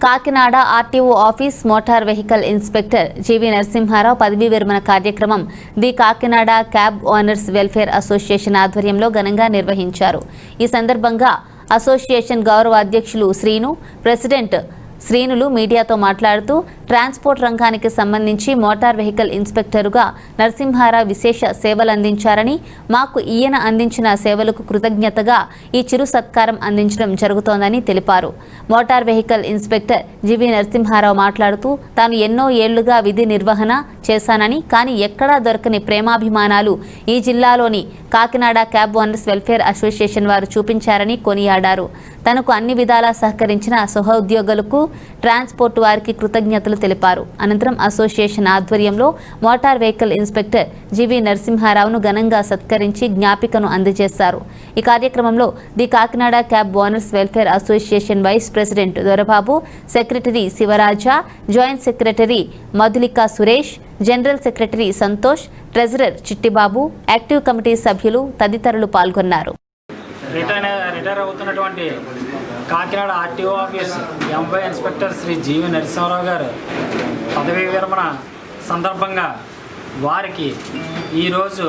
Kakinada RTO office motor vehicle inspector GV Narasimha Rao పదవీ విరమణ కార్యక్రమం the Kakinada cab owners welfare association ఆధ్వర్యంలో ఘనంగా నిర్వహించారు. ఈ సందర్భంగా అసోసియేషన్ గౌరవ అధ్యక్షులు శ్రీను, ప్రెసిడెంట్ శ్రీనులు మీడియాతో మాట్లాడుతూ ట్రాన్స్పోర్ట్ రంగానికి సంబంధించి మోటార్ వెహికల్ ఇన్స్పెక్టరుగా నరసింహారావు విశేష సేవలు అందించారని, మాకు ఈయన అందించిన సేవలకు కృతజ్ఞతగా ఈ చిరు సత్కారం అందించడం జరుగుతోందని తెలిపారు. Motor vehicle inspector GV Narasimha Rao మాట్లాడుతూ తాను ఎన్నో ఏళ్లుగా విధి నిర్వహణ చేశానని, కానీ ఎక్కడా దొరకని ప్రేమాభిమానాలు ఈ జిల్లాలోని Kakinada cab owners welfare association వారు చూపించారని కొనియాడారు. తనకు అన్ని విధాలా సహకరించిన సహోద్యోగులకు, ట్రాన్స్పోర్ట్ వారికి కృతజ్ఞతలు తెలిపారు. అనంతరం అసోసియేషన్ ఆధ్వర్యంలో మోటార్ వెహికల్ ఇన్స్పెక్టర్ జీవీ నరసింహారావును ఘనంగా సత్కరించి జ్ఞాపికను అందజేశారు. ఈ కార్యక్రమంలో the Kakinada cab owners welfare association vice president Dorababu, secretary Sivaraja, joint secretary Madhulika Suresh, general secretary Santosh, treasurer Chittibabu, active committee సభ్యులు తదితరులు పాల్గొన్నారు. రిటైర్ అవుతున్నటువంటి కాకినాడ ఆర్టీఓ ఆఫీస్ ఎంపై ఇన్స్పెక్టర్ శ్రీ జీవీ నరసింహారావు గారు పదవీ విరమణ సందర్భంగా వారికి ఈరోజు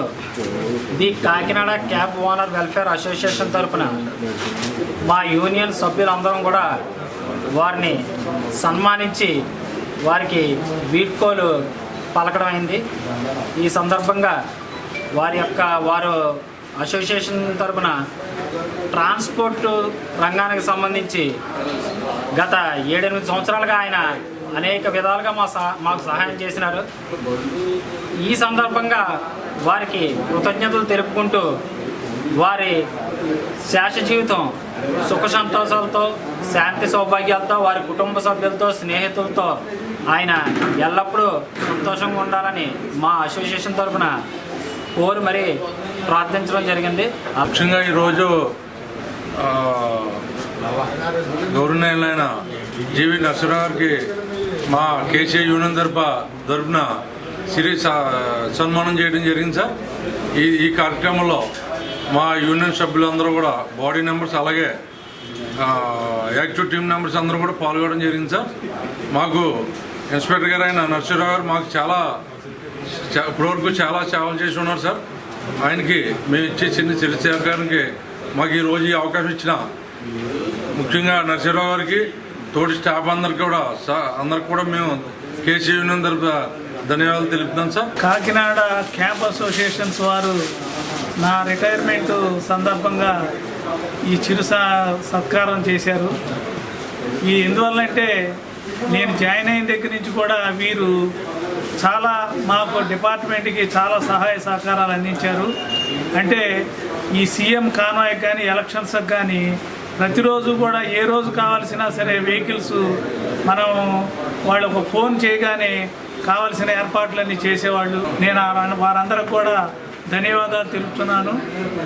the Kakinada cab owner welfare association తరఫున మా యూనియన్ సభ్యులందరం కూడా వారిని సన్మానించి వారికి వీడ్కోలు పలకడం అయింది. ఈ సందర్భంగా వారు అసోసియేషన్ తరఫున ట్రాన్స్పోర్ట్ రంగానికి సంబంధించి గత 7-8 సంవత్సరాలుగా ఆయన అనేక విధాలుగా మాకు సహాయం చేసినారు. ఈ సందర్భంగా వారికి కృతజ్ఞతలు తెలుపుకుంటూ వారి శేష జీవితం సుఖ సంతోషాలతో, శాంతి సౌభాగ్యాలతో, వారి కుటుంబ సభ్యులతో, స్నేహితులతో ఆయన ఎల్లప్పుడూ సంతోషంగా ఉండాలని మా అసోసియేషన్ తరఫున కోరి మరీ ప్రార్థించడం జరిగింది. ముఖ్యంగా ఈరోజు గౌరవనీయులైన జీవీ నరసింహారావు గారికి మా కేసీఐ యూనియన్ తరఫున సన్మానం చేయడం జరిగింది సార్. ఈ కార్యక్రమంలో మా యూనియన్ సభ్యులందరూ కూడా, బాడీ మెంబర్స్ అలాగే యాక్టివ్ టీమ్ మెంబర్స్ అందరూ కూడా పాల్గొనడం జరిగింది సార్. మాకు ఇన్స్పెక్టర్ గారు అయిన నరసింహారావు గారు మాకు ఇప్పటివరకు చాలా సేవలు చేసి ఉన్నారు సార్. ఆయనకి మేము ఇచ్చే చిరు సహకారానికి మాకు ఈరోజు ఈ అవకాశం ఇచ్చిన ముఖ్యంగా నరసింహారావు గారికి, తోటి స్టాఫ్ అందరికి కూడా మేము కేసీ యూనియన్ తరఫున ధన్యవాదాలు తెలుపుతాం సార్. కాకినాడ క్యాబ్ అసోసియేషన్స్ వారు నా రిటైర్మెంట్ సందర్భంగా ఈ చిరు సత్కారం చేశారు. ఎందువల్లంటే నేను జాయిన్ అయిన దగ్గర నుంచి కూడా వీరు చాలా మాకు డిపార్ట్మెంట్కి చాలా సహాయ సహకారాలు అందించారు. అంటే ఈ సీఎం కాన్వాయ్కి కానీ, ఎలక్షన్స్కి కానీ ప్రతిరోజు కూడా ఏ రోజు కావాల్సినా సరే వెహికల్స్ మనం వాళ్ళకు ఫోన్ చేయగానే కావాల్సిన ఏర్పాట్లన్నీ చేసేవాళ్ళు. నేను వారందరికి కూడా ధన్యవాదాలు తెలుపుతున్నాను.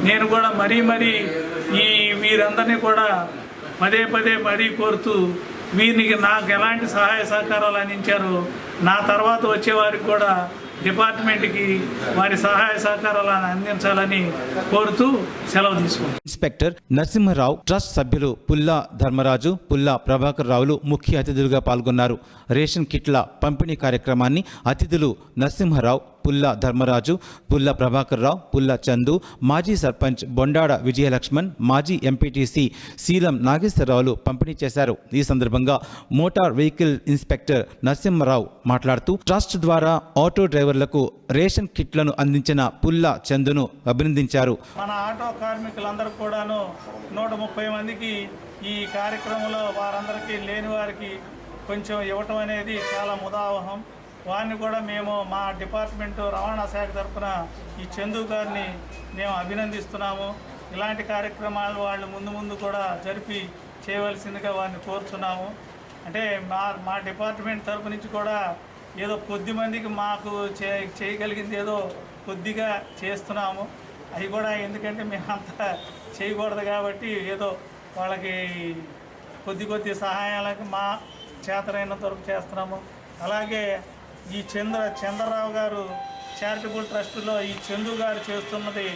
నేను కూడా మరీ వీరందరినీ కూడా పదే కోరుతూ వీరికి నాకు ఎలాంటి సహాయ సహకారాలు అందించారో నా తర్వాత వచ్చేవారికి కూడా డిపార్ట్మెంట్కి వారి సహాయ సహకారాలను అందించాలని కోరుతూ సెలవు తీసుకుంటాం. ఇన్స్పెక్టర్ నరసింహారావు ట్రస్ట్ సభ్యులు పుల్లా ధర్మరాజు, పుల్లా ప్రభాకర్ రావులు ముఖ్య అతిథులుగా పాల్గొన్నారు. రేషన్ కిట్ల పంపిణీ కార్యక్రమాన్ని అతిథులు నరసింహారావు, పుల్లా ధర్మరాజు, పుల్లా ప్రభాకర్ రావు, పుల్లా చందు, మాజీ సర్పంచ్ బొండాడ విజయలక్ష్మణ్, మాజీ ఎంపీటీసీ శీలం నాగేశ్వరరావులు పంపిణీ చేశారు. ఈ సందర్భంగా మోటార్ వెహికల్ ఇన్స్పెక్టర్ నరసింహారావు మాట్లాడుతూ ట్రస్ట్ ద్వారా ఆటో డ్రైవర్లకు రేషన్ కిట్లను అందించిన పుల్లా చందును అభినందించారు. మన ఆటో కార్మికులందరూ కూడాను 130 మందికి ఈ కార్యక్రమంలో వారందరికీ లేని వారికి కొంచెం ఇవ్వటం అనేది చాలా ముదావహం. వారిని కూడా మేము మా డిపార్ట్మెంటు రవాణా శాఖ తరఫున ఈ చందు గారిని మేము అభినందిస్తున్నాము. ఇలాంటి కార్యక్రమాలు వాళ్ళు ముందు కూడా జరిపి చేయవలసిందిగా వారిని కోరుతున్నాము. అంటే మా డిపార్ట్మెంట్ తరఫు నుంచి కూడా ఏదో కొద్ది మందికి మాకు చేయగలిగింది ఏదో కొద్దిగా చేస్తున్నాము. అవి కూడా ఎందుకంటే మేమంతా చేయకూడదు కాబట్టి ఏదో వాళ్ళకి కొద్ది సహాయాలకి మా చేతనైనంత వరకు చేస్తున్నాము. అలాగే ఈ చంద్రరావు గారు చారిటబుల్ ట్రస్టులో ఈ చందు గారు చేస్తున్నది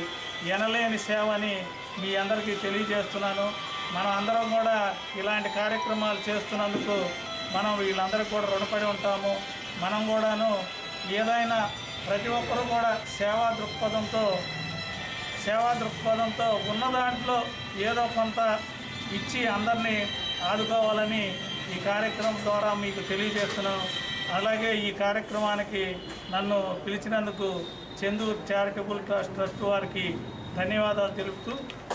ఎనలేని సేవ అని మీ అందరికీ తెలియజేస్తున్నాను. మనం అందరం కూడా ఇలాంటి కార్యక్రమాలు చేస్తున్నందుకు మనం వీళ్ళందరికీ కూడా రుణపడి ఉంటాము. మనం కూడాను ఏదైనా ప్రతి ఒక్కరూ కూడా సేవా దృక్పథంతో ఉన్న దాంట్లో ఏదో కొంత ఇచ్చి అందరినీ ఆదుకోవాలని ఈ కార్యక్రమం ద్వారా మీకు తెలియజేస్తున్నాను. అలాగే ఈ కార్యక్రమానికి నన్ను పిలిచినందుకు చందూర్ చారిటబుల్ ట్రస్ట్ వారికి ధన్యవాదాలు తెలుపుతూ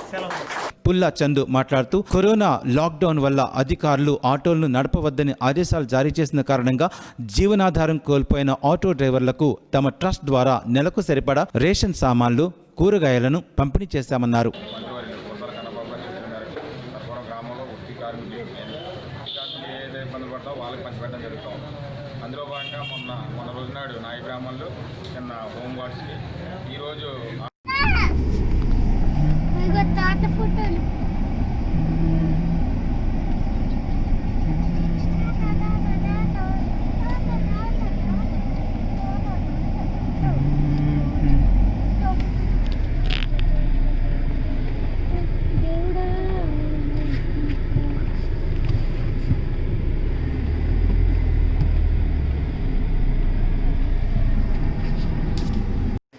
సెలవు. పుల్లా చందు మాట్లాడుతూ కరోనా లాక్డౌన్ వల్ల అధికారులు ఆటోలను నడపవద్దని ఆదేశాలు జారీ చేసిన కారణంగా జీవనాధారం కోల్పోయిన ఆటో డ్రైవర్లకు తమ ట్రస్ట్ ద్వారా నెలకు సరిపడా రేషన్ సామాన్లు, కూరగాయలను పంపిణీ చేశామన్నారు. ఏదైతే ఇబ్బంది పడతా వాళ్ళకి పంచిపెట్టడం జరుగుతుంది. అందులో భాగంగా మొన్న రోజునాడు నాయ గ్రామంలో చిన్న హోమ్ గార్డ్స్కి ఈరోజు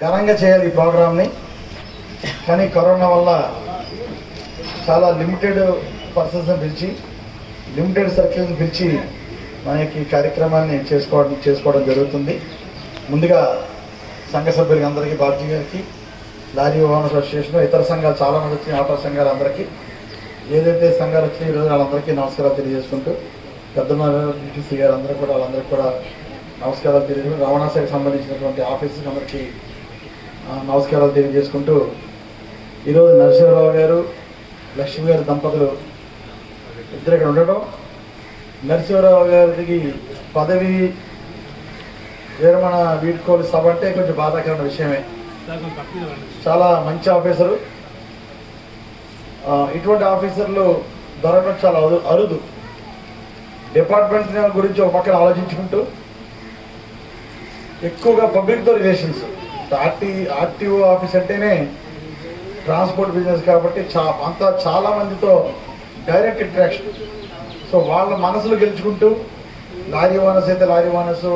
ఘనంగా చేయాలి ఈ ప్రోగ్రామ్ని. కానీ కరోనా వల్ల చాలా లిమిటెడ్ పర్సన్స్ని పిలిచి, లిమిటెడ్ సర్కిల్ని పిలిచి మనకి కార్యక్రమాన్ని చేసుకోవడం జరుగుతుంది. ముందుగా సంఘ సభ్యులకి అందరికీ, బాబ్జీ గారికి, లారీ ఓనర్స్ అసోసియేషన్, ఇతర సంఘాలు చాలామంది వచ్చినాయి, ఆటో సంఘాలు అందరికీ, ఏదైతే సంఘాలు వచ్చినాయి ఈరోజు వాళ్ళందరికీ నమస్కారాలు తెలియజేసుకుంటూ, డిటీసీ గారు అందరికీ కూడా వాళ్ళందరికీ కూడా నమస్కారాలు తెలియజేసుకుంటూ, రవాణా శాఖకు సంబంధించినటువంటి ఆఫీసర్కి అందరికీ నమస్కారాలు తెలియజేసుకుంటూ, ఈరోజు నరసింహరావు గారు, లక్ష్మి గారి దంపతులు ఇద్దరు ఇక్కడ ఉండడం, నరసింహరావు గారికి పదవి విరమణ వీడ్కోలు సభ అంటే కొంచెం బాధాకరమైన విషయమే. చాలా మంచి ఆఫీసరు. ఇటువంటి ఆఫీసర్లు దొరకడం చాలా అరుదు. డిపార్ట్మెంట్ గురించి ఒక పక్కన ఆలోచించుకుంటూ ఎక్కువగా పబ్లిక్తో రిలేషన్స్. ఆర్టీఓ ఆఫీస్ అంటేనే ట్రాన్స్పోర్ట్ బిజినెస్ కాబట్టి చాలా మందితో డైరెక్ట్ ఇంటరాక్షన్. సో వాళ్ళ మనసులు గెలుచుకుంటూ, లారీ ఓనర్స్ అయితే లారీ ఓనర్స్,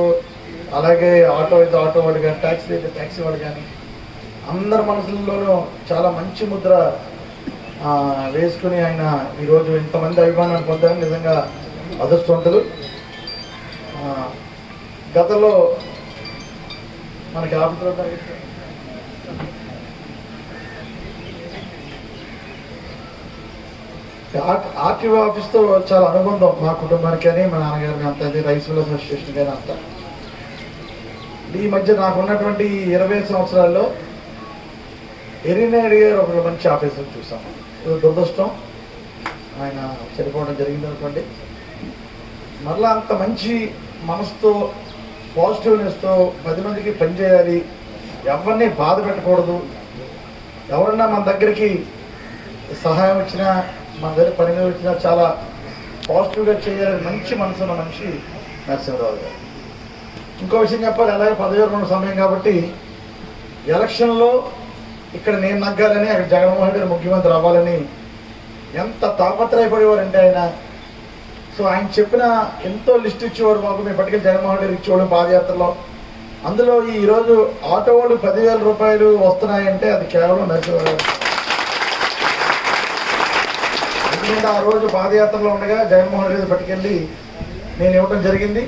అలాగే ఆటో అయితే ఆటో వాళ్ళు కానీ, ట్యాక్సీ అయితే ట్యాక్సీ వాళ్ళు కానీ, అందరి మనసుల్లోనూ చాలా మంచి ముద్ర వేసుకుని ఆయన ఈరోజు ఇంతమంది అభిమానాన్ని పొందారని నిజంగా అదృష్టవంతులు. గతంలో మనకి ఆఫీసులో ఆర్టీఓ ఆఫీస్తో చాలా అనుబంధం మా కుటుంబానికి కానీ, మా నాన్నగారికి అంత, అది రైస్ మిల్ అసోసియేషన్ కానీ అంత. ఈ మధ్య నాకు ఉన్నటువంటి 20 సంవత్సరాల్లో ఎరినాయుడు గారు ఒక మంచి ఆఫీసర్ చూసాము. దురదృష్టం, ఆయన చనిపోవడం జరిగింది అనుకోండి. మరలా అంత మంచి మనసుతో, పాజిటివ్నెస్తో 10 మందికి పనిచేయాలి, ఎవరిని బాధ పెట్టకూడదు, ఎవరన్నా మన దగ్గరికి సహాయం వచ్చినా, మన దగ్గర పని మీద వచ్చినా చాలా పాజిటివ్గా చేయాలని మంచి మనసు ఉన్న మనిషి నరసింహరావు గారు. ఇంకో విషయం చెప్పాలి, అలాగే పదవి విరమణ సమయం కాబట్టి ఎలక్షన్లో ఇక్కడ నేను నగ్గాలని, అక్కడ జగన్మోహన్ రెడ్డి ముఖ్యమంత్రి అవ్వాలని ఎంత తాపత్రయపడేవారంటే ఆయన. సో ఆయన చెప్పిన ఎంతో లిస్ట్ ఇచ్చేవారు మాకు, మేము పట్టుకెళ్ళి జగన్మోహన్ రెడ్డి ఇచ్చేవాడు పాదయాత్రలో. అందులో ఈరోజు ఆటో వాళ్ళు 10,000 రూపాయలు వస్తున్నాయంటే అది కేవలం నరసింహరావు. ఎందుకంటే ఆ రోజు పాదయాత్రలో ఉండగా జగన్మోహన్ రెడ్డి పట్టుకెళ్ళి నేను ఇవ్వడం జరిగింది,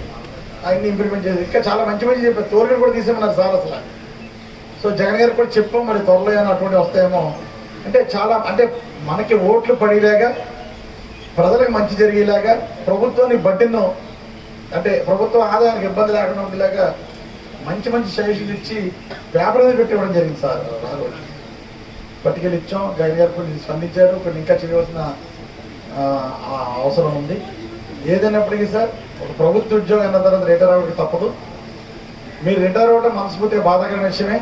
ఆయన్ని ఇంప్లిమెంట్ చేసి ఇంకా చాలా మంచి మంచి చెప్పారు. తోరుగడ కూడా తీసేమన్నారు సార్ అసలు. సో జగన్ గారికి కూడా చెప్పాం, మరి త్వరలో ఏమైనా అటువంటి వస్తాయేమో అంటే. చాలా అంటే మనకి ఓట్లు పడేలాగా, ప్రజలకు మంచి జరిగేలాగా, ప్రభుత్వాన్ని బడ్డెన్నో అంటే ప్రభుత్వం ఆదాయానికి ఇబ్బంది లేకుండా ఉండేలాగా మంచి మంచి సజెషన్లు ఇచ్చి పేపర్ మీద పెట్టి ఇవ్వడం జరిగింది సార్. రోజు పట్టుకెళ్ళి ఇచ్చాం. జగన్ గారు కొన్ని స్పందించారు, కొన్ని ఇంకా చేయవలసిన అవసరం ఉంది. ఏదైనప్పటికీ సార్, ఒక ప్రభుత్వ ఉద్యోగం అన్న తర్వాత రిటైర్ అవ్వడానికి తప్పదు. మీరు రిటైర్ అవ్వడం మనస్ఫూర్తిగా బాధాకరమైన విషయమే.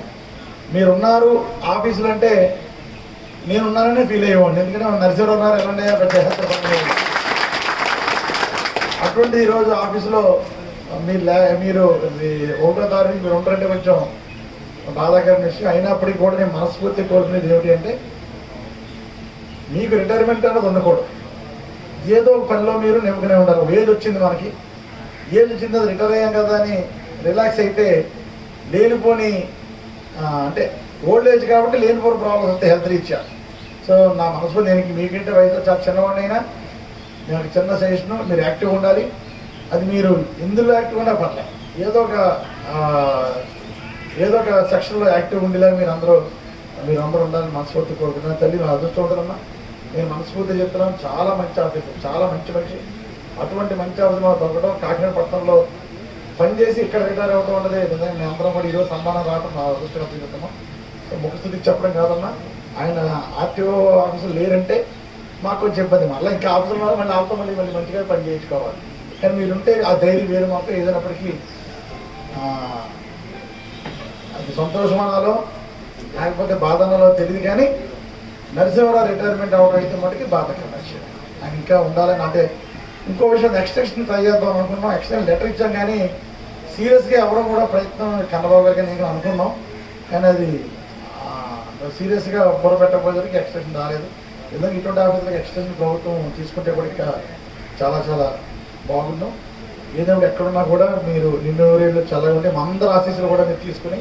మీరున్నారు ఆఫీసులు అంటే నేనున్నాననే ఫీల్ అయ్యేవాడిని, ఎందుకంటే నరసింహరావు ఉన్నారు ఎలాంటి అటువంటి ఈరోజు ఆఫీసులో మీరు 1వ తారీఖు మీరు ఉంటారంటే కొంచెం బాధాకరమైన విషయం. అయినప్పటికీ కూడా నేను మనస్ఫూర్తి కోరుకునేది ఏమిటి అంటే, మీకు రిటైర్మెంట్ అనేది ఉండకూడదు. ఏదో ఒక పనిలో మీరు నిమ్మకనే ఉండాలి. ఏజ్ వచ్చింది మనకి, ఏళ్ళు చిన్నది రిటైర్ అయ్యాం కదా అని రిలాక్స్ అయితే లేనిపోని అంటే ఓల్డ్ ఏజ్ కాబట్టి లేనిపోని ప్రాబ్లమ్స్ వస్తాయి హెల్త్ రీత్యా. సో నా మనసు నేను మీకంటే వయసులో చాలా చిన్నవాడినైనా నేను చిన్న సజెషను, మీరు యాక్టివ్గా ఉండాలి. అది మీరు ఇందులో యాక్టివ్గా ఉండే పర్లే, ఏదో ఒక సెక్షన్లో యాక్టివ్గా ఉండేలా మీరు అందరూ ఉండాలని మనస్ఫూర్తి కోరుకుంటున్నాను. తల్లి నా అదృష్టం ఉంటుందమ్మా, నేను మనస్ఫూర్తిగా చెప్తున్నాను. చాలా మంచి ఆఫీసర్, చాలా మంచి మనిషి. అటువంటి మంచి ఆఫీసర్ మాకు దొరకడం, కాకినాడ పట్టణంలో పనిచేసి ఇక్కడ రిటైర్ అవ్వడం అనేది నిజంగా మేము అందరం కూడా ఈరోజు సన్మానం రావడం నా అదృష్టంగా చెప్తాము. సో ముఖస్థితికి చెప్పడం కాదమ్మా, ఆయన ఆర్టీఓ ఆఫీసులు లేరంటే మాకు కొంచెం ఇబ్బంది. మళ్ళీ ఇంకా ఆఫీసులు ఉన్నారు, మళ్ళీ ఆఫ్తో మళ్ళీ మంచిగా పని చేయించుకోవాలి. కానీ మీరుంటే ఆ ధైర్యం వేరు. మాత్రం ఏదైనప్పటికీ అది సంతోషమానాలో లేకపోతే బాధనాలో తెలియదు, కానీ నరసింహరావు రిటైర్మెంట్ అవ్వడం అయితే మటుకి బాధకరమైన విషయం. ఆయన ఇంకా ఉండాలని, అంటే ఇంకో విషయం ఎక్స్టెన్షన్ ట్రై చేద్దాం అనుకున్నాం. ఎక్స్టెన్షన్ లెటర్ ఇచ్చాం, కానీ సీరియస్గా ఎవడం కూడా ప్రయత్నం కన్నబాబు గారికి నేను అనుకున్నాం, కానీ అది సీరియస్గా పెట్టకపోయేసరికి ఎక్స్టెన్షన్ రాలేదు. ఎందుకంటే ఇటువంటి ఆఫీసులకు ఎక్స్టెన్షన్ ప్రభుత్వం తీసుకుంటే కూడా ఇంకా చాలా చాలా బాగున్నాం. ఏదైనా ఎక్కడున్నా కూడా మీరు నిన్ను ఊరేళ్ళు చల్లగా ఉంటే మా అందరి ఆశీస్సులు కూడా మీరు తీసుకుని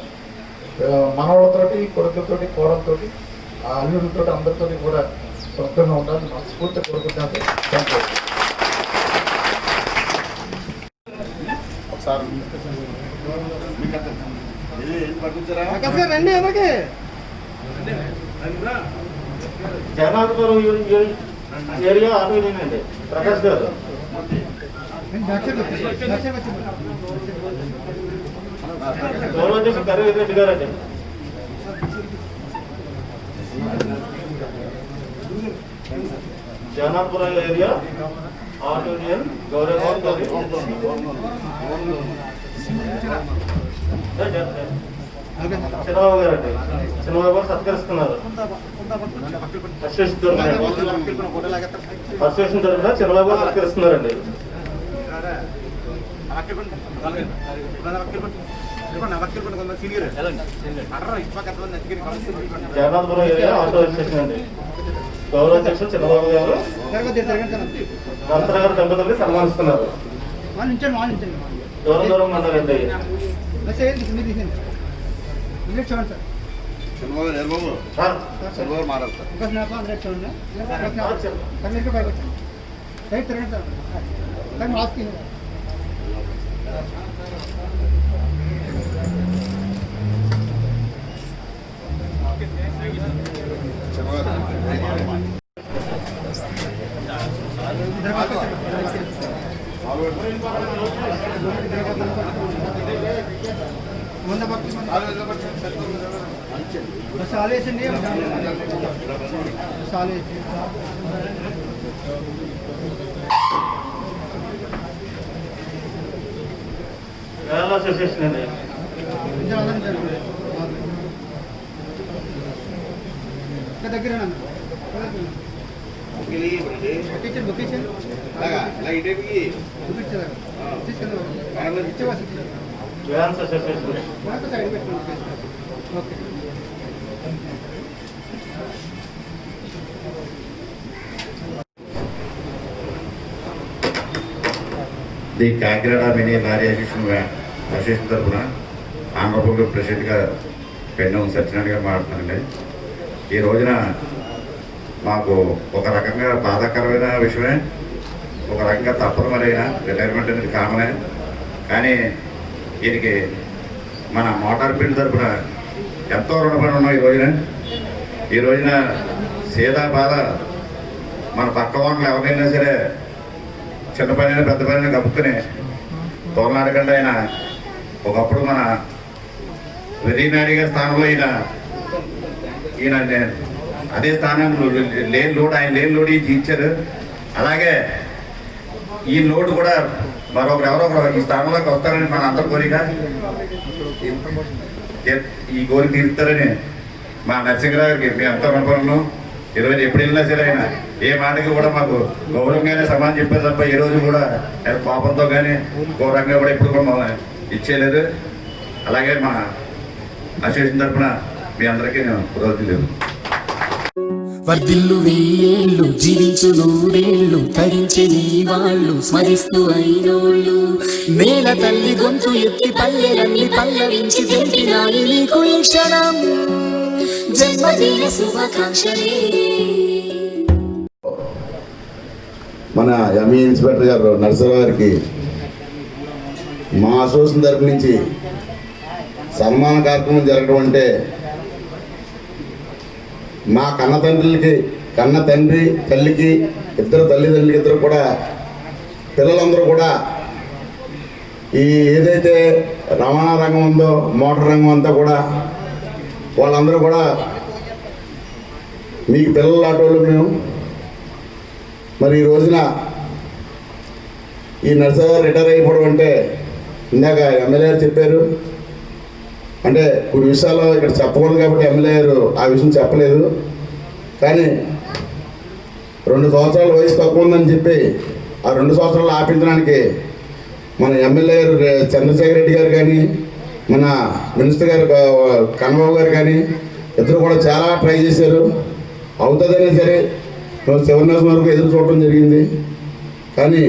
మనవాళ్ళతోటి, కొడుకులతోటి, కోడలతోటి, అల్లుడితో అందరితో కూడా సొంతంగా ఉండాలని మనస్ఫూర్తిగా కోరుకుంటున్నాను. Thank you. Jagannathapuram area auto అండి ప్రకాష్ గారు. గౌరవాధ్యక్షుడు కరీం రెడ్డి గారు అండి. జగన్నాథపురం ఏరియా ఆటో యూనియన్ గౌరవ చంద్రబాబు గారు అండి. చంద్రబాబు గారు సత్కరిస్తున్నారు. అసోసియేషన్ తరఫున చంద్రబాబు గారు సత్కరిస్తున్నారండి. జగన్నాథపురం ఏరియా ఆటో అసోసియేషన్ అండి. గౌరవ అధ్యక్షులు చంద్రబాబు గారు నరసరావు గారు దంపతులకి సన్మానిస్తున్నారు. దూరం దూరం ఉన్నారండి. అసోసియేషన్ అండి. దగ్గర the Kakinada mini lorry association తరఫున ఆంధ్రప్రదేశ్ ప్రెసిడెంట్గా పెన్నం సత్యనారాయణ గారు మాట్లాడుతున్నానండి. ఈ రోజున మాకు ఒక రకంగా బాధాకరమైన విషయమే, ఒక రకంగా తప్పదు. మరి రిటైర్మెంట్ అనేది కామనే, కానీ దీనికి మన మోటార్ ఫీల్డ్ తరఫున ఎంతో రుణపడి ఉన్నాం. ఈ రోజున సీదా బాధ మన పక్క వాళ్ళు ఎవరైనా సరే చిన్న పైన పెద్ద పైన కప్పుకుని తోలనాడకుండా ఆయన ఒకప్పుడు మన వెర్రీనాయుడు గారి స్థానంలో ఈయన అదే స్థానం లేని లోడ్, ఆయన లేని లోడ్ ఇచ్చారు. అలాగే ఈ లోడ్ కూడా మరొకరు ఎవరొకరు ఈ స్థానంలోకి వస్తారని మన అందరి కోరిక, ఈ కోరిక తీరుతారని మా నరసింహరావు గారికి మేము ఎంతో అనుకున్నాం. ఈరోజు ఎప్పుడు వెళ్ళినా సరే ఆయన ఏ మాటకి కూడా మాకు గౌరవంగానే సమానం చెప్పారు తప్ప ఈరోజు కూడా కోపంతో కానీ గౌరవంగా కూడా ఎప్పుడు కూడా మమ్మల్ని ఇచ్చేయలేదు. అలాగే మా అసోసియేషన్ తరఫున మీ అందరికీ నేను కృతజ్ఞతలు. వర్ధిల్లు వెయ్యేళ్ళు జీవించు నూరేళ్ళు తరించి నీ వాళ్ళు స్మరిస్తూ అయినోళ్ళు నేల తల్లి గొంతు ఎత్తి పల్లెలన్నీ పల్లవించి తెలిపినాయి నీకు ఈ క్షణం జన్మదిన శుభాకాంక్షలే. మన ఎంఈ ఇన్స్పెక్టర్ గారు నరసరావు గారికి మా అసోసియేషన్ తరపు నుంచి సన్మాన కార్యక్రమం జరగడం అంటే మా కన్న తండ్రి తల్లికి ఇద్దరు తల్లిదండ్రులకి ఇద్దరు కూడా పిల్లలందరూ కూడా ఈ ఏదైతే రవాణా రంగం ఉందో మోటార్ రంగం అంతా కూడా వాళ్ళందరూ కూడా మీకు పిల్లలు ఆటోళ్ళు మేము. మరి ఈ రోజున ఈ నర్సరావు రిటైర్ అయిపోవడం అంటే ఇందాక ఎమ్మెల్యే గారు చెప్పారు, అంటే కొన్ని విషయాలు ఇక్కడ చెప్పకూడదు కాబట్టి ఎమ్మెల్యే గారు ఆ విషయం చెప్పలేదు. కానీ 2 సంవత్సరాల వయసు తక్కువ ఉందని చెప్పి ఆ 2 సంవత్సరాలు ఆపించడానికి మన ఎమ్మెల్యే గారు చంద్రశేఖర్ రెడ్డి గారు కానీ మన మినిస్టర్ గారు కన్నబాబు గారు కానీ ఇద్దరు కూడా చాలా ట్రై చేశారు. అవుతుందనే సరే చివరి నిమిషం వరకు ఎదురు చూడటం జరిగింది. కానీ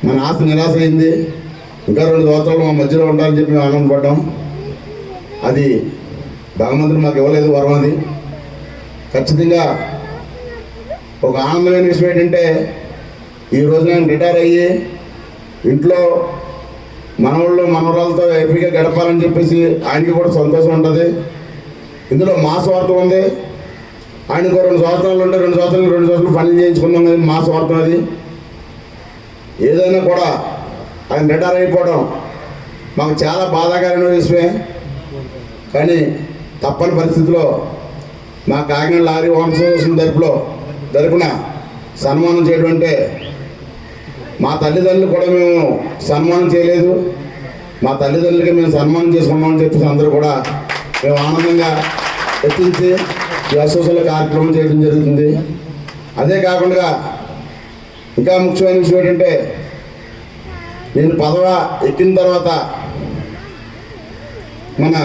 మన ఆశ నిరాశ అయింది. ఇంకా 2 సంవత్సరాలు మా మధ్యలో ఉండాలని చెప్పి మేము ఆనందపడ్డాం. అది భగవంతుడు మాకు ఇవ్వలేదు వరం. అది ఖచ్చితంగా ఒక ఆనందమైన విషయం ఏంటంటే ఈ రోజు నేను రిటైర్ అయ్యి ఇంట్లో మనవాళ్ళు మనవరాలతో హ్యాపీగా గడపాలని చెప్పేసి ఆయనకి కూడా సంతోషం ఉంటుంది. ఇందులో మా స్వార్థం ఉంది. ఆయనకు 2 సంవత్సరాలు ఉంటే 2 సంవత్సరాలు పనులు చేయించుకున్నాం కానీ మా స్వార్థం అది. ఏదైనా కూడా ఆయన రిటైర్ అయిపోవడం మాకు చాలా బాధాకరమైన విషయమే. కానీ తప్పని పరిస్థితిలో మా కాకినాడ లారీ ఓనర్స్ అసోసియేషన్ తరపున సన్మానం చేయడం అంటే మా తల్లిదండ్రులు కూడా మేము సన్మానం చేయలేదు, మా తల్లిదండ్రులకి మేము సన్మానం చేసుకున్నామని చెప్పేసి అందరూ కూడా మేము ఆనందంగా ఎత్తించి ఈ అసోసియేషన్లో కార్యక్రమం చేయడం జరుగుతుంది. అదే కాకుండా ఇంకా ముఖ్యమైన విషయం ఏంటంటే నేను పదవి ఎక్కిన తర్వాత మన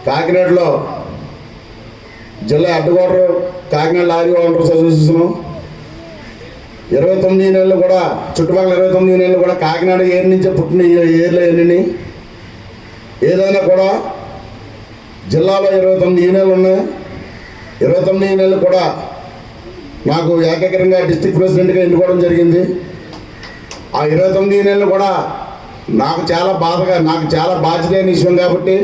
కాకినాడలో జిల్లా headquarter Kakinada lorry owners association 29 నెలలు కూడా చుట్టుపక్కల 29 నెలలు కూడా కాకినాడ ఏరు నుంచే పుట్టిన ఏర్లు ఎన్ని ఏదైనా కూడా జిల్లాలో 29 నెలలు ఉన్నాయి. 29 నెలలు కూడా నాకు ఏకగ్రంగా డిస్ట్రిక్ట్ ప్రెసిడెంట్గా ఎన్నుకోవడం జరిగింది. ఆ 29 నెలలు కూడా నాకు చాలా బాధ్యత అయిన విషయం కాబట్టి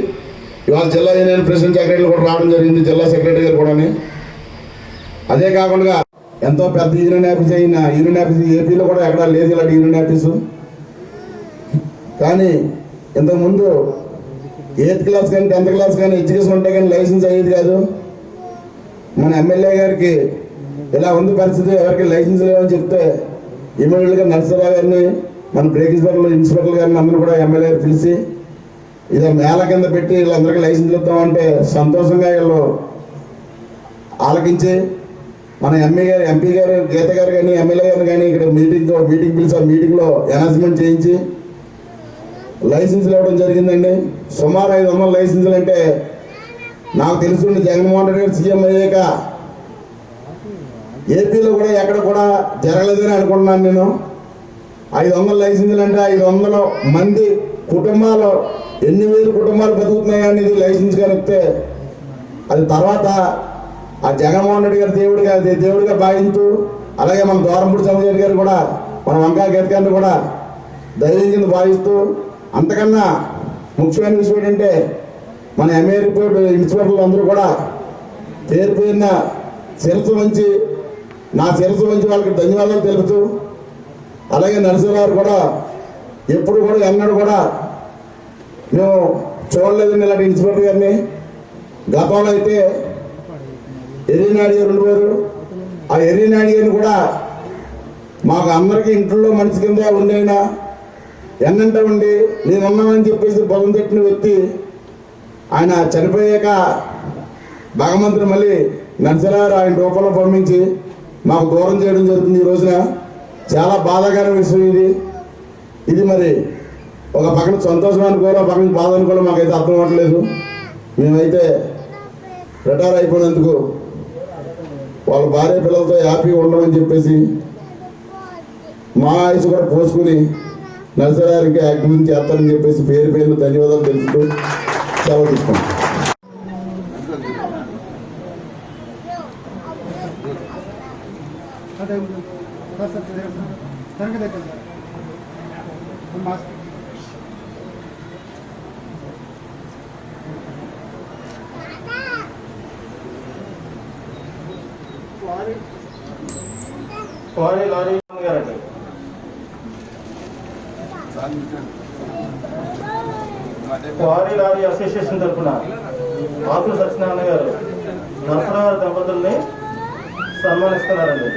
ఇవాళ జిల్లా యూనియన్ ప్రెసిడెంట్ సెక్రటరీలు కూడా రావడం జరిగింది, జిల్లా సెక్రటరీ గారు కూడా. అదే కాకుండా ఎంతో పెద్ద యూనియన్ ఆఫీస్ అయిన యూనియన్ ఆఫీస్ ఏపీలో కూడా ఎక్కడా లేదు ఇలాంటి యూనియన్ ఆఫీసు. కానీ ఇంతకుముందు 8th క్లాస్ కానీ 10th క్లాస్ కానీ ఎడ్యుకేషన్ ఉంటే కానీ లైసెన్స్ అయ్యేది కాదు. మన ఎమ్మెల్యే గారికి ఇలా ఉంది పరిస్థితి, ఎవరికి లైసెన్స్ లేవని చెప్తే ఇమీడియట్గా నరసరావు గారిని మన బ్రేక్ ఇన్స్పెక్టర్ గారిని అందరూ కూడా ఎమ్మెల్యే గారు పిలిచి ఇదో మేళ కింద పెట్టి వీళ్ళందరికీ లైసెన్స్లు ఇద్దామంటే సంతోషంగా వీళ్ళు ఆలకించి మన ఎంపీ గారు గీత గారు కానీ ఎమ్మెల్యే గారు కానీ ఇక్కడ మీటింగ్ పిలిచి ఆ మీటింగ్లో అనౌన్స్మెంట్ చేయించి లైసెన్స్లు ఇవ్వడం జరిగిందండి. సుమారు 500 లైసెన్సులు అంటే నాకు తెలుసుండి జగన్మోహన్ రెడ్డి గారు సీఎం అయ్యాక ఏపీలో కూడా ఎక్కడ కూడా జరగలేదని అనుకుంటున్నాను నేను. 500 లైసెన్సులు అంటే 500 మంది కుటుంబాలు, ఎన్ని వేలు కుటుంబాలు బతుకుతున్నాయి అనేది లైసెన్స్ కానీ ఇస్తే అది తర్వాత ఆ జగన్మోహన్ రెడ్డి గారు దేవుడిగా భావించు, అలాగే మన దూరంపూడి చంద్రశేఖర్ గారు కూడా మన వంకాయ గీత గారిని కూడా దైవం కింద భావిస్తూ, అంతకన్నా ముఖ్యమైన విషయం ఏంటంటే మన ఎంఏ రిపోర్ట్ ఇన్స్పెక్టర్లు అందరూ కూడా పేరున శిరస్సు వంచి వాళ్ళకి ధన్యవాదాలు తెలుపుతూ, అలాగే నరసింహారావు కూడా ఎప్పుడు కూడా ఎన్నడూ కూడా మేము చూడలేదండి ఇలాంటి ఇన్స్పెక్టర్ గారిని. గతంలో అయితే ఎర్రినాయుడు గారు ఉండేవారు. ఆ ఎర్రినాయుడు గారిని కూడా మాకు అందరికీ ఇంట్లో మనిషి కింద ఉండైనా ఎన్నంట ఉండి నేనున్నానని చెప్పేసి పొలం తట్టిన వ్యక్తి ఆయన చనిపోయాక భగవంతుడు మళ్ళీ నరసింహారావు ఆయన రూపంలో పంపించి మాకు దూరం చేయడం జరుగుతుంది. ఈ రోజున చాలా బాధాకరమైన విషయం ఇది మరి ఒక పక్కన సంతోషం అనుకోవాలి, ఒక పక్కన బాధ అనుకోవాలి, మాకైతే అర్థం అవ్వట్లేదు. మేమైతే రిటైర్ అయిపోయినందుకు వాళ్ళ భార్య పిల్లలతో హ్యాపీగా ఉండమని చెప్పేసి మా ఆయుష్ కూడా పోసుకుని నరసరావుకి యాక్ట్ గురించి చేస్తారని చెప్పేసి పేరు పేరు ధన్యవాదాలు తెలుపుతూ సెలవు తీసుకుంటాం. క్వారీ లారీ గారండి. క్వారీ లారీ అసోసియేషన్ తరఫున ఆకుల సత్యనారాయణ గారు నరసరావు దంపతుల్ని సన్మానిస్తున్నారండి.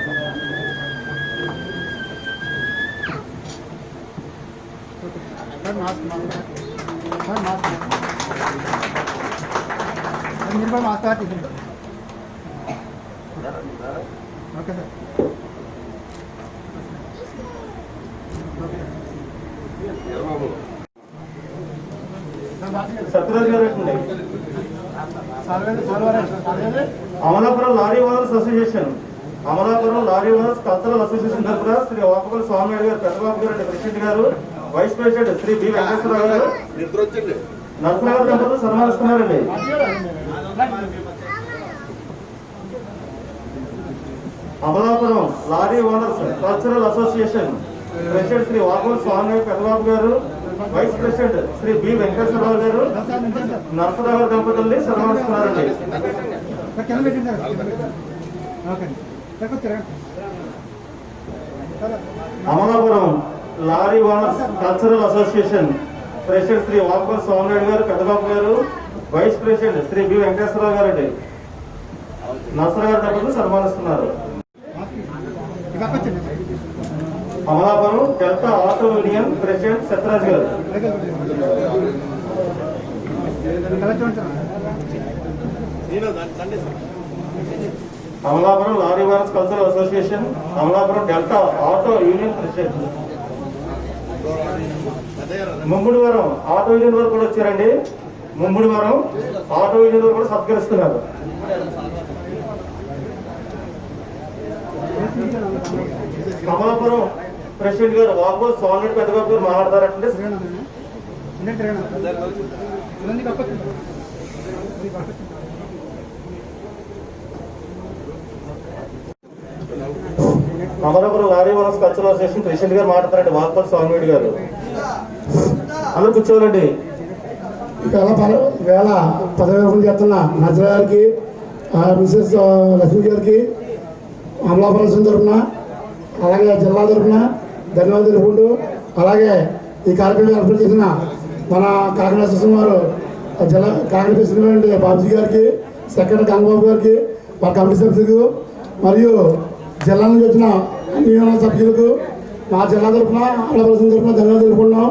సత్యరాజ్ గారు Amalapuram lorry owners association, Amalapuram lorry owners cultural association తరఫున శ్రీ వాపకల్ స్వామినాయుడు గారు, పెద్దబాబు గారు అంటే ప్రెసిడెంట్ గారు, vice president Shri B Venkateswararao గారు నరసరావు దంపతులు సన్మానిస్తున్నారండి. Amalapuram lorry owners cultural association president Shri Vapakal Swaminaidu Peddababu గారు, vice president Shri B Venkateswararao గారు నరసరావు గారి దంపతుల్ని సన్మానిస్తున్నారండి. Amalapuram lorry owners cultural association president Shri Vapakal Swaminaidu గారు, పెద్దబాబు గారు, vice president Shri B Venkateswararao గారు అండి నరసరావు గారి దంపతులు సన్మానిస్తున్నారు. Amalapuram delta auto union president Satyaraj గారు. Amalapuram lorry owners cultural association Amalapuram delta auto union president. Mummidivaram auto union వారు కూడా వచ్చారండి. ముమ్మిడివరం ఆటో యూనియన్ వారు కూడా సత్కరిస్తున్నారు. అమలాపురం ప్రెసిడెంట్ గారు వాపకల్ స్వామినాయుడు పెద్దబాబు గారు మాట్లాడతారంటే Amalapuram lorry owners cultural association president గారు మాట్లాడతారండి వాపకల్ స్వామినాయుడు గారు. అందరూ కూర్చోవాలండి. వేళ పదవి చేస్తున్న నజరా గారికి, మిసెస్ లక్ష్మి గారికి అమలాపురం తరఫున అలాగే జిల్లా తరఫున ధన్యవాదాలు తెలుపుకుంటూ, అలాగే ఈ కార్యక్రమం ఏర్పాటు చేసిన మన కాకినాడ అసోసియేషన్ వారు జిల్లా కాకినాడ ప్రెసిడెంట్ బాబుజీ గారికి, సెక్రటరీ గంగబాబు గారికి, మా కమిటీ సభ్యులకు మరియు జిల్లా నుంచి వచ్చిన అన్ని సభ్యులకు మా జిల్లా తరఫున అమలాపురం తరఫున ధన్యవాదాలు తెలుపుకుంటున్నాం.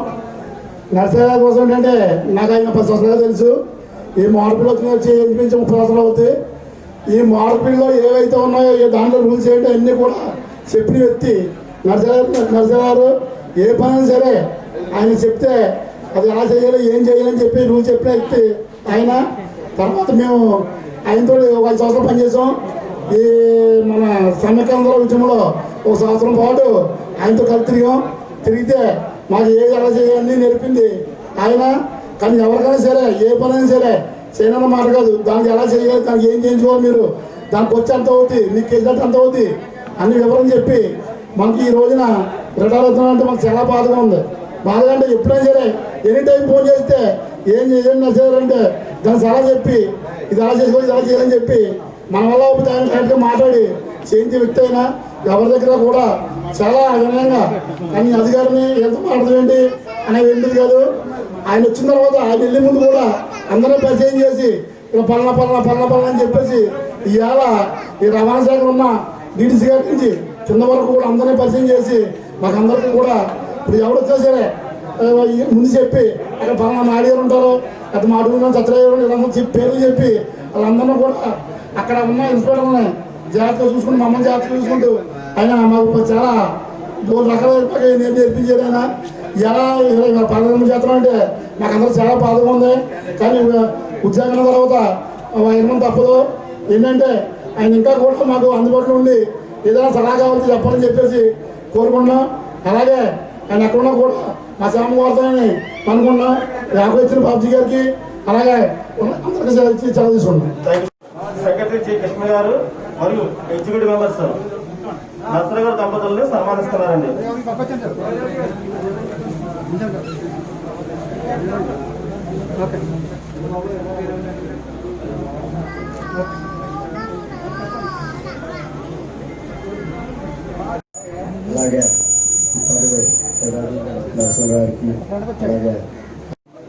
నర్సరీ కోసం ఏంటంటే నాకు ఆయన 10 సంవత్సరాలుగా తెలుసు. ఈ మార్పులు వచ్చి ఇంచుమించు 30 సంవత్సరాలు అవుతాయి. ఈ మార్పుల్లో ఏవైతే ఉన్నాయో దాంట్లో రూల్స్ ఏంటో అన్నీ కూడా చెప్పిన వ్యక్తి నర్సరీ గారు. ఏ పని సరే ఆయన చెప్తే అది ఎలా చేయాలి, ఏం చేయాలని చెప్పి రూల్స్ చెప్పిన వ్యక్తి ఆయన. తర్వాత మేము ఆయనతో 5 సంవత్సరాలు పనిచేసాం. ఈ మన సమ్యకేంద్ర ఉద్యమంలో 1 సంవత్సరం పాటు ఆయనతో కలిసి తిరిగితే మాకు ఏది ఎలా చేయాలని నేర్పింది ఆయన. కానీ ఎవరికైనా సరే ఏ పనైనా సరే చేయనన్న మాట కాదు, దానికి ఎలా చేయాలి, దానికి ఏం చేయించుకోవాలి, మీరు దానికి వచ్చి ఎంత అవుతుంది, మీకు రిజల్ట్ ఎంత అవుతుంది అన్ని వివరం చెప్పి మనకి ఈ రోజున రిటైర్ అవుతున్నామంటే మాకు చాలా బాధగా ఉంది. బాధగా అంటే ఎప్పుడైనా సరే ఎనీ టైం ఫోన్ చేస్తే ఏం చేయాలని చేయాలంటే దాన్ని సలహా చెప్పి ఇది ఎలా చేసుకోవాలి, ఎలా చేయాలని చెప్పి మన వల్ల ఆయన కరెక్ట్గా మాట్లాడి చేయించే వ్యక్తి అయినా ఎవరి దగ్గర కూడా చాలా వినయంగా, కానీ అధికారిని ఎంత మాట్లాడేంటి అనేది ఎందుకు కాదు. ఆయన వచ్చిన తర్వాత ఆయన వెళ్ళే ముందు కూడా అందరూ పరిచయం చేసి ఇలా పలానా అని చెప్పేసి ఇవాళ ఈ రవాణా శాఖలో ఉన్న డీటీసీ గారి నుంచి కింద వరకు కూడా అందరినీ పరిచయం చేసి మాకందరికీ కూడా ఇప్పుడు ఎవరు వచ్చా సరే ముందు చెప్పి అక్కడ పలానా నాడిగారు ఉంటారు, అక్కడ మాటలు సత్యరావు ఇలా చెప్పి పేర్లు చెప్పి వాళ్ళందరినీ కూడా అక్కడ ఉన్న ఇన్స్పెక్టర్ని జాగ్రత్తగా చూసుకుంటూ మమ్మల్ని జాగ్రత్తగా చూసుకుంటూ ఆయన మాకు చాలా 2 రకాల నేర్పించారు. ఆయన ఎలా 16 చేస్తున్నాం అంటే మాకు అందరూ చాలా బాధగా ఉంది. కానీ ఉద్యోగం తర్వాత ఇవ్వడం తప్పదు. ఏంటంటే ఆయన ఇంకా కూడా మాకు అందుబాటులో ఉండి ఏదైనా సలహా కావాలని చెప్పాలని చెప్పేసి కోరుకుంటున్నాం. అలాగే ఆయన ఎక్కడున్నా కూడా మా శ్యామ వార్తని అనుకున్నాం. యాభై ఇచ్చిన బాబుజీ గారికి అలాగే అందరికీ చాలా తీసుకుంటాం. సెక్రటరీ జి కృష్ణ గారు మరియు ఎగ్జిక్యూటివ్ మెంబర్స్ నర్సరావు గారు దంపతుల్ని సన్మానిస్తున్నారండి. అలాగే నరసింహ గారికి అలాగే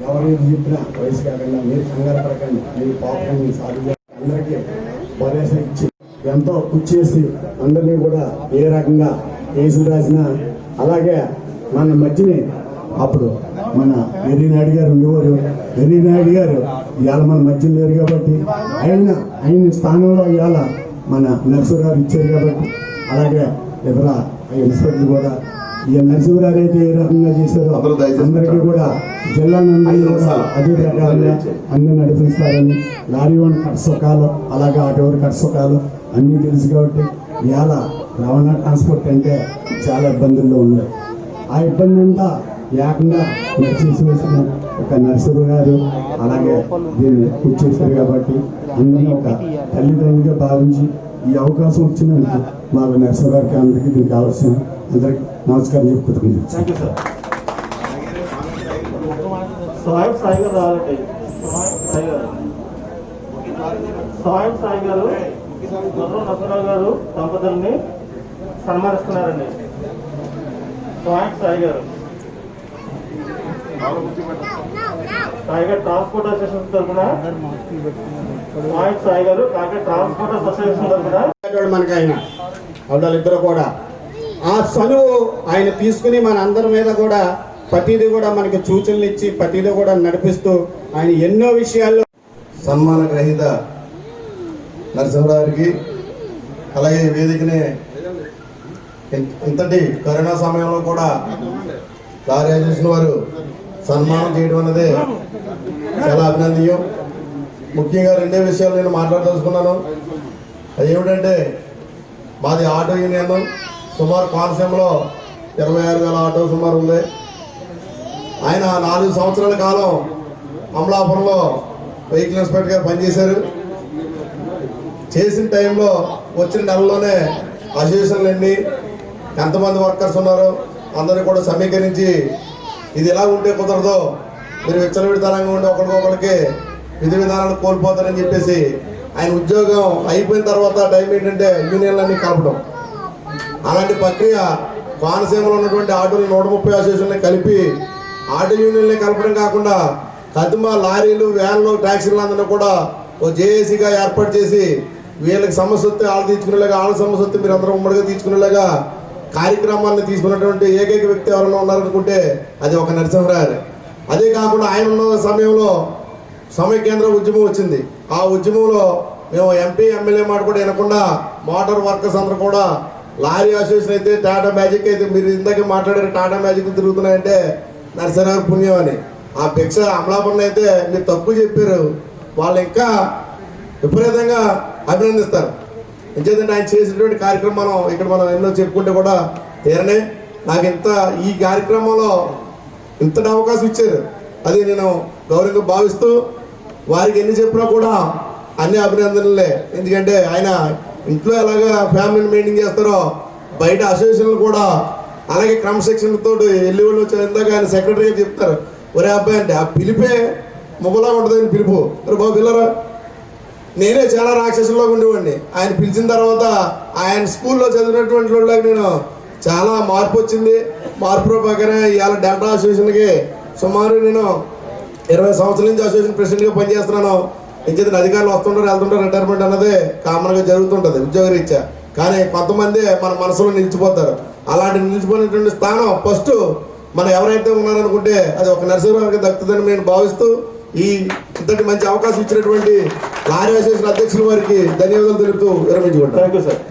ఎవరు చెప్పినా వయసు కాకుండా మీరు కంగారు పడకండి, మీరు పాపం సాధి అందరికీ భరోసా ఇచ్చి ఎంతో కృషి చేసి అందరినీ కూడా ఏ రకంగా కేసులు రాసినా అలాగే మన మధ్యని అప్పుడు మన వెర్రినాయుడు గారు ఉండేవారు. వెర్రినాయుడు గారు ఇవాళ మన మధ్య లేరు కాబట్టి ఆయన స్థానంలో ఇవాళ మన నరసింహరావు ఇచ్చారు కాబట్టి అలాగే ఎవరా ఇన్స్పెక్టర్ కూడా ఈ నరసింహరావు అయితే ఏ రకంగా చేశారో అందరికీ కూడా జిల్లా నుండి అదే ప్రకారంగా అన్ని నడిపిస్తారని లారీ వన్ కట్సొకాలు అలాగే ఆటో కట్సొకాలు అన్నీ తెలుసు కాబట్టి ఇవాళ రవాణా ట్రాన్స్పోర్ట్ అంటే చాలా ఇబ్బందుల్లో ఉన్నాయి. ఆ ఇబ్బంది అంతా ఏకంగా నడిచేసిన ఒక నరసింహ గారు అలాగే దీన్ని కూర్చేశారు కాబట్టి అందరినీ ఒక తల్లిదండ్రులుగా భావించి ఈ అవకాశం వచ్చినందుకు మాకు నరసింహ గారికి అందరికీ దీనికి కావాల్సిన అందరికీ నమస్కారం చెప్పుకుంటున్నాను. Thank you sir. సాయం సాయి గారు రావాలండి. సాయం సాయి గారు నరసింహరావు గారు దంపతుల్ని సన్మానిస్తున్నారండి. సాయం సాయి గారు కాకినాడ ట్రాన్స్పోర్ట్ అసోసియేషన్ తరఫున సాయి గారు కాకినాడ ట్రాన్స్పోర్ట్ అసోసియేషన్ తరఫున మనకి ఆయన వాళ్ళిద్దరు కూడా ఆ చనువు ఆయన తీసుకుని మన అందరి మీద కూడా ప్రతిదీ కూడా మనకి సూచనలు ఇచ్చి ప్రతిదీ కూడా నడిపిస్తూ ఆయన ఎన్నో విషయాల్లో సన్మాన గ్రహీత నరసింహరావుకి అలాగే ఈ వేదికని ఇంతటి కరోనా సమయంలో కూడా లారీ అసోసియేషన్ వారు సన్మానం చేయడం అనేది చాలా అభినందనీయం. ముఖ్యంగా రెండే విషయాలు నేను మాట్లాడదలుచుకున్నాను. అది ఏమిటంటే మాది ఆటో యూనియన్ సుమారు కోనసీమలో 26,000 ఆటో సుమారు ఉంది. ఆయన 4 సంవత్సరాల కాలం అమలాపురంలో వెహికల్ ఇన్స్పెక్టర్గా పనిచేశారు. చేసిన టైంలో వచ్చిన నెలలోనే అసోసియేషన్లు ఎన్ని ఎంతమంది వర్కర్స్ ఉన్నారో అందరినీ కూడా సమీకరించి ఇది ఎలా ఉంటే కుదరదో, మీరు విచ్చలవిడితనంగా ఉండి ఒకరికొకరికి విధి విధానాలు కోల్పోతారని చెప్పేసి ఆయన ఉద్యోగం అయిపోయిన తర్వాత టైం ఏంటంటే యూనియన్లన్నీ కలపడం. అలాంటి ప్రక్రియ కోనసీమలో ఉన్నటువంటి ఆటోలు 130 అసోసియేషన్లు కలిపి ఆటో యూనియన్లే కలపడం కాకుండా కదిమ లారీలు వ్యాన్లు ట్యాక్సీలు అందరినీ కూడా ఓ జేఏసీగా ఏర్పాటు చేసి వీళ్ళకి సమస్య వస్తే వాళ్ళు తీర్చుకునేలాగా, వాళ్ళ సమస్య వస్తే మీరు అందరూ ఉమ్మడిగా తీర్చుకునేలాగా కార్యక్రమాన్ని తీసుకున్నటువంటి ఏకైక వ్యక్తి ఎవరైనా ఉన్నారనుకుంటే అది ఒక నరసింహరావు. అదే కాకుండా ఆయన ఉన్న సమయంలో సమైకేంద్ర ఉద్యమం వచ్చింది. ఆ ఉద్యమంలో మేము ఎంపీ ఎమ్మెల్యే మాట కూడా వినకుండా మోటార్ వర్కర్స్ అందరూ కూడా లారీ అసోసియేషన్ అయితే టాటా మ్యాజిక్ అయితే మీరు ఇందాక మాట్లాడారు టాటా మ్యాజిక్ తిరుగుతున్నాయంటే నరసింహరావు పుణ్యం అని. ఆ భిక్ష అమలాపురం అయితే మీరు తప్పు చెప్పారు, వాళ్ళు ఇంకా విపరీతంగా అభినందిస్తారు. ఎందుకంటే ఆయన చేసినటువంటి కార్యక్రమం ఇక్కడ మనం ఎన్నో చెప్పుకుంటే కూడా తీరనే. నాకు ఈ కార్యక్రమంలో ఇంతటి అవకాశం ఇచ్చారు, అది నేను గౌరవంగా భావిస్తూ వారికి ఎన్ని చెప్పినా కూడా అన్ని అభినందనలే. ఎందుకంటే ఆయన ఇంట్లో ఎలాగా ఫ్యామిలీని మెయింటైన్ చేస్తారో బయట అసోసియేషన్లు కూడా అలాగే క్రమశిక్షణతో వెళ్ళి వాళ్ళు ఇందాక ఆయన సెక్రటరీగా చెప్తారు, ఒరే అబ్బాయి అంటే ఆ పిలిపే మొగలా ఉంటుంది పిలుపు, అరే బాబు పిల్లరా. నేనే చాలా రాక్షసుల్లో ఉండేవాడిని. ఆయన పిలిచిన తర్వాత ఆయన స్కూల్లో చదివినటువంటి వాళ్ళకి నేను చాలా మార్పు వచ్చింది. మార్పు ప్రకారం ఇవాళ డెల్టా అసోసియేషన్కి సుమారు నేను 20 సంవత్సరాల నుంచి అసోసియేషన్ ప్రెసిడెంట్గా పనిచేస్తున్నాను. ఇంకేది అధికారులు వస్తుంటారు వెళ్తుంటారు, రిటైర్మెంట్ అన్నది కామన్గా జరుగుతుంటుంది ఉద్యోగరీత్యా. కానీ కొంతమంది మన మనసులో నిలిచిపోతారు. అలాంటి నిలిచిపోయినటువంటి స్థానం ఫస్ట్ మనం ఎవరైతే ఉన్నారనుకుంటే అది ఒక నరసింహరావుకి దక్కుతుందని నేను భావిస్తూ ఈ ఇంతటి మంచి అవకాశం ఇచ్చినటువంటి లారీ అసోసియేషన్ అధ్యక్షుల వారికి ధన్యవాదాలు తెలుపుతూ విరమించుకుంటాను. Thank you sir.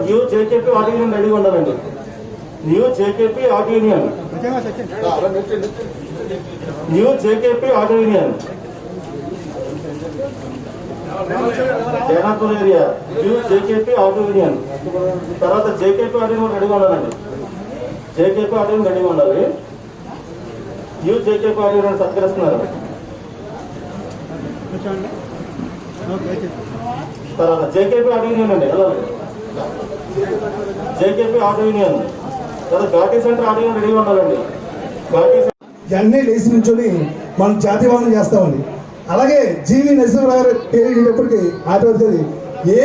New JKP auto union రెడీగా ఉండాలండి. New JKP auto union, new JKP auto union. Jainapur area JKP auto union. తర్వాత జేకేపీ ఆటో యూనియన్ రెడీగా ఉండాలండి. జేకేపీ ఆటో యూనియన్ రెడీగా ఉండాలి. జేకేపీ ఆటో యూనియన్ సత్కరిస్తున్నారు. తర్వాత జేకేపీ ఆటో యూనియన్ అండి వెళ్ళాలి. జేకేపీ ఆటో యూనియన్. తర్వాత ఘాటీ సెంటర్ ఆటో యూనియన్ రెడీగా ఉండాలండి. ఘాటీ ఇవన్నీ లేచి నుంచొని మనం జాతీయవాదం చేస్తామండి. అలాగే జీవి నరసింహరావు గారు పేరు వినేటప్పటికీ ఆటోధికారి ఏ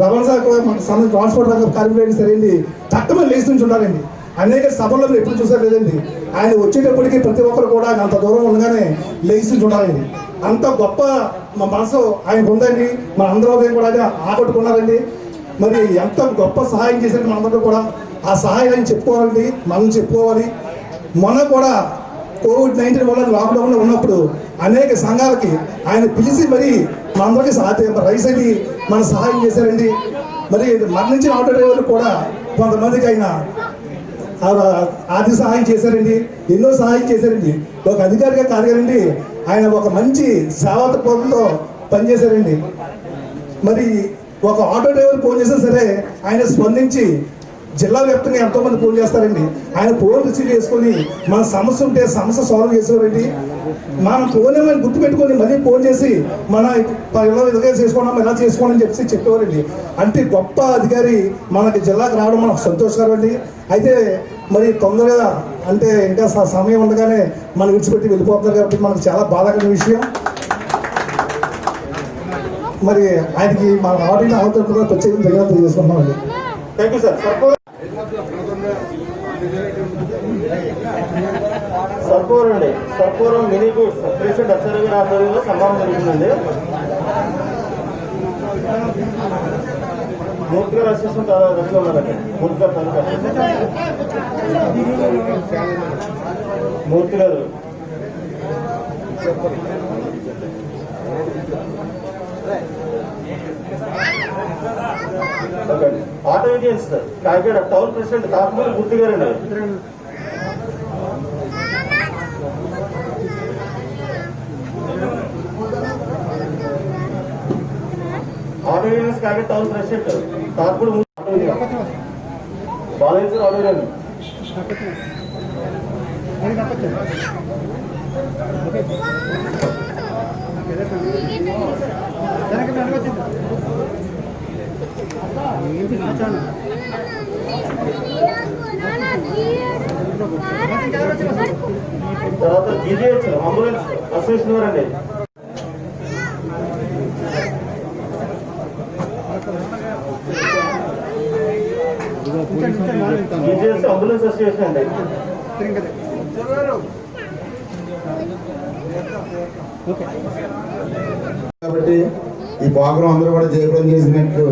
రవాణా శాఖ సంబంధించిన ట్రాన్స్పోర్ట్ రంగం కార్మికులు సరేండి తక్కువ లేచి నుంచి ఉండాలండి. అనేక సభల్లో మీరు ఎప్పుడు చూసారు లేదండి, ఆయన వచ్చేటప్పటికి ప్రతి ఒక్కరు కూడా అంత దూరం ఉండగానే లేచి నుంచి ఉండాలండి. అంత గొప్ప మనసు ఆయనకు ఉందండి. మన అందరూ కూడా ఆకట్టుకున్నారండి. మరి ఎంత గొప్ప సహాయం చేశారంటే మనందరూ కూడా ఆ సహాయాన్ని చెప్పుకోవాలండి, మనం చెప్పుకోవాలి. మొన్న కూడా కోవిడ్-19 వల్ల లాక్డౌన్లో ఉన్నప్పుడు అనేక సంఘాలకి ఆయన పిలిచి మరి మనందరికీ రైస్ అది మన సహాయం చేశారండి. మరి మరణించిన ఆటో డ్రైవర్లు కూడా కొంతమందికి ఆయన ఆర్థిక సహాయం చేశారండి, ఎన్నో సహాయం చేశారండి. ఒక అధికారిగా కాదుగానండి, ఆయన ఒక మంచి సేవాతత్వంతో పనిచేశారండి. మరి ఒక ఆటో డ్రైవర్ ఫోన్ చేసినా సరే ఆయన స్పందించి జిల్లా వ్యాప్తంగా ఎంతోమంది ఫోన్ చేస్తారండి. ఆయన ఫోన్ రిసీవ్ చేసుకొని మన సమస్య ఉంటే సమస్య సాల్వ్ చేసేవారండి. మనం ఫోన్ ఏమైనా గుర్తుపెట్టుకొని మళ్ళీ ఫోన్ చేసి మన ఇలా విధంగా చేసుకోవడం ఎలా చేసుకోవడం అని చెప్పేవారండి. అంటే గొప్ప అధికారి మనకి జిల్లాకు రావడం మనకు సంతోషకరం అండి. అయితే మరి తొందరగా అంటే ఇంకా సమయం ఉండగానే మనం విడిచిపెట్టి వెళ్ళిపోతున్నారు కాబట్టి మనకు చాలా బాధాకరమైన విషయం. మరి ఆయనకి మన రావడానికి అవతల కూడా ప్రత్యేకంగా ధన్యవాదాలు తెలియజేసుకున్నామండి. Thank you sir. సర్పూర్ అండి, Sarpuram mini goods president Akshara గారి ఆధ్వర్యంలో సన్మానం జరుగుతుందండి. మూర్తి గారు అసిస్టెంట్ రెడీగా ఉన్నారండి. మూర్తి గారు auto unions Kakinada town president Kakamuri Murthy గారండి. Auto unions Kakinada town president Kakamuri Baleshwar auto union. తర్వాత జీజీహెచ్ అంబులెన్స్ అసోసియేషన్ వారండి. జీజీహెచ్ అంబులెన్స్ అసోసియేషన్ అండి. కాబట్టి ఈ ప్రోగ్రాం అందరూ కూడా జయప్రదం చేసినట్టు